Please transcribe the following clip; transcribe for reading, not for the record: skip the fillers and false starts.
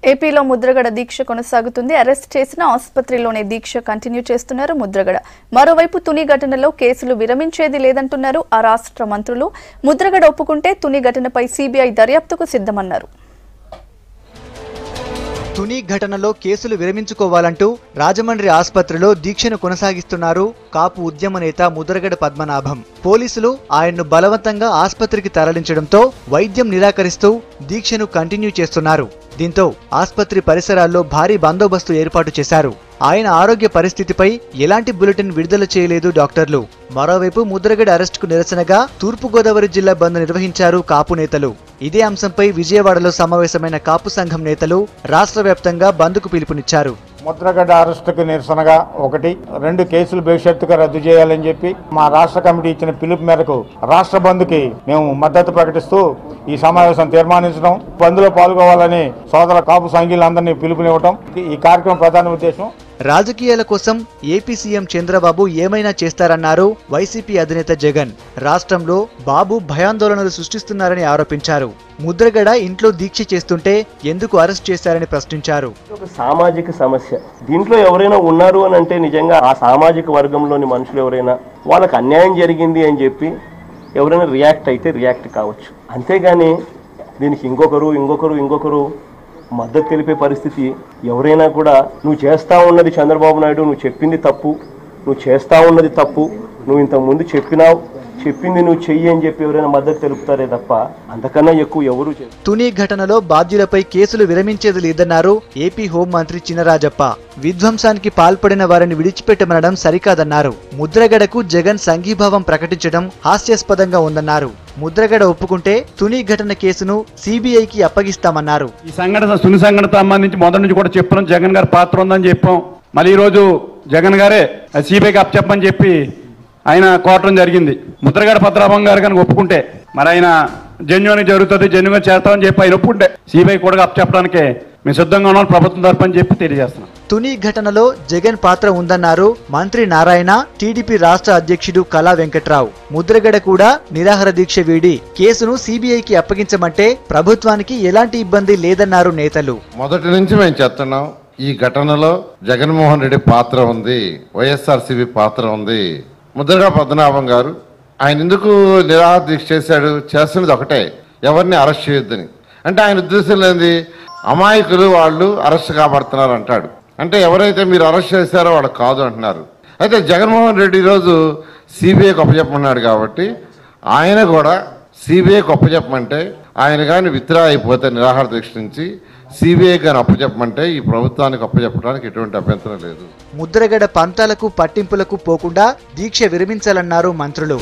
ఏపీలో ముద్రగడ దీక్ష కొనసాగుతుంది. అరెస్ట్ చేసిన ఆసుపత్రిలోనే దీక్ష కంటిన్యూ చేస్తున్నారు ముద్రగడ. మరోవైపు తుని ఘటనలో కేసులు విరమించేది లేదంటున్నారు ఆ రాష్ట్ర మంత్రులు. ముద్రగడ ఒప్పుకుంటే తుని ఘటనపై సిబిఐ దర్యాప్తుకు సిద్ధమన్నారు. తుని ఘటనలో కేసులు విరమించుకోవాలంటూ రాజమండ్రి ఆసుపత్రిలో దీక్షను కొనసాగిస్తున్నారు కాపు ఉద్యమ నేత ముద్రగడ పద్మనాభం. పోలీసులు ఆయన్ను బలవంతంగా ఆసుపత్రికి తరలించడంతో వైద్యం నిరాకరిస్తూ దీక్షను కంటిన్యూ చేస్తున్నారు. దీంతో ఆసుపత్రి పరిసరాల్లో భారీ బందోబస్తు ఏర్పాటు చేశారు. ఆయన ఆరోగ్య పరిస్థితిపై ఎలాంటి బులెటిన్ విడుదల చేయలేదు డాక్టర్లు. మరోవైపు ముద్రగడ అరెస్టుకు నిరసనగా తూర్పుగోదావరి జిల్లా బంద్ నిర్వహించారు కాపు నేతలు. ఇదే అంశంపై విజయవాడలో సమావేశమైన కాపు సంఘం నేతలు రాష్ట్ర వ్యాప్తంగా బంద్కు పిలుపునిచ్చారు. ముద్రగడ అరెస్టుకు నిరసనగా 1, 2 కేసులు బేషరతుగా రద్దు చేయాలని చెప్పి మా రాష్ట్ర కమిటీ ఇచ్చిన పిలుపు మేరకు రాష్ట్ర బంద్కి మేము మద్దతు ప్రకటిస్తూ ఈ సమావేశం తీర్మానించడం, బంద్లో పాల్గొవాలని సోదర కాపు సంఘీయులందరినీ పిలుపునివ్వడం ఈ కార్యక్రమం ప్రధాన ఉద్దేశం. రాజకీయాల కోసం ఏపీ సీఎం చంద్రబాబు ఏమైనా చేస్తారన్నారు వైసీపీ అధినేత జగన్. రాష్ట్రంలో బాబు భయాందోళనలు సృష్టిస్తున్నారని ఆరోపించారు. ముద్రగడ ఇంట్లో దీక్ష చేస్తుంటే ఎందుకు అరెస్ట్ చేశారని ప్రశ్నించారు. ఒక సామాజిక సమస్య, దీంట్లో ఎవరైనా ఉన్నారు అని అంటే నిజంగా ఆ సామాజిక వర్గంలోని మనుషులు ఎవరైనా వాళ్ళకి అన్యాయం జరిగింది అని చెప్పి ఎవరైనా రియాక్ట్ అయితే రియాక్ట్ కావచ్చు. అంతేగాని దీనికి ఇంకొకరు మద్దతు తెలిపే పరిస్థితి ఎవరైనా కూడా నువ్వు చేస్తా ఉన్నది చంద్రబాబు నాయుడు, నువ్వు చెప్పింది తప్పు, నువ్వు చేస్తా ఉన్నది తప్పు, నువ్వు ఇంతకుముందు చెప్పింది నువ్వు చెయ్యి అని చెప్పి ఎవరైనా మద్దతు తెలుపుతారే తప్ప అంతకన్నా ఎక్కువ ఎవరు. తుని ఘటనలో బాధ్యులపై కేసులు విరమించేది లేదన్నారు ఏపీ హోంమంత్రి చినరాజప్ప. విధ్వంసానికి పాల్పడిన వారిని విడిచిపెట్టమనడం సరికాదన్నారు. ముద్రగడకు జగన్ సంఘీభావం ప్రకటించడం హాస్యాస్పదంగా ఉందన్నారు. ముద్రగడ ఒప్పుకుంటే తుని ఘటన కేసును సిబిఐకి అప్పగిస్తామన్నారు. ఈ తుని సంఘటన సంబంధించి మొదటి నుంచి కూడా చెప్పడం జగన్ గారి పాత్ర ఉందని చెప్పాం. మళ్ళీ ఈ రోజు జగన్ గారే సిబిఐకి అప్పచెప్పని చెప్పి ఆయన కోరటం జరిగింది. ముద్రగడ పద్మనాభం గారు కనుక ఒప్పుకుంటే మరి ఆయన జెన్యున్ జరుగుతుంది, జెన్యున్ చేస్తామని చెప్పి ఆయన ఒప్పుకుంటే సిబిఐ కూడా అప్పచెప్పడానికే మేము సిద్ధంగా ఉన్నాం ప్రభుత్వం తరఫని చెప్పి తెలియజేస్తున్నాం. తుని ఘటనలో జగన్ పాత్ర ఉందన్నారు మంత్రి నారాయణ, టీడీపీ రాష్ట్ర అధ్యక్షుడు కళా వెంకట్రావు. ముద్రగడ కూడా నిరాహార దీక్ష వీడి కేసును సిబిఐకి అప్పగించమంటే ప్రభుత్వానికి ఎలాంటి ఇబ్బంది లేదన్నారు నేతలు. మొదటి నుంచి మేము చెప్తున్నాం, ఈ ఘటనలో జగన్మోహన్ రెడ్డి పాత్ర ఉంది, వైఎస్ఆర్సీపీ పాత్ర ఉంది. ముద్రగడ పద్మనాభం గారు ఆయన ఎందుకు నిరాహార దీక్ష చేస్తున్నది ఒకటే, ఎవరిని అరెస్ట్ చేయొద్దని. అంటే ఆయన ఉద్దేశం లేనిది అమాయకులు వాళ్ళు అరెస్ట్ కాబడుతున్నారు అంటాడు. అంటే ఎవరైతే మీరు అరెస్ట్ చేశారో వాళ్ళు కాదు అంటున్నారు. అయితే జగన్మోహన్ రెడ్డి ఈరోజు సిబిఐకి అప్పచెప్పమన్నాడు కాబట్టి ఆయన కూడా సిబిఐకి అప్పచెప్పమంటే, ఆయన కానీ విత్డ్రా అయిపోతే నిరాహార దీక్ష నుంచి సిబిఐ కానీ అప్పచెప్పమంటే ఈ ప్రభుత్వానికి అప్పచెప్పడానికి ఎటువంటి అభ్యంతరం లేదు. ముద్రగడ పంతాలకు పట్టింపులకు పోకుండా దీక్ష విరమించాలన్నారు మంత్రులు.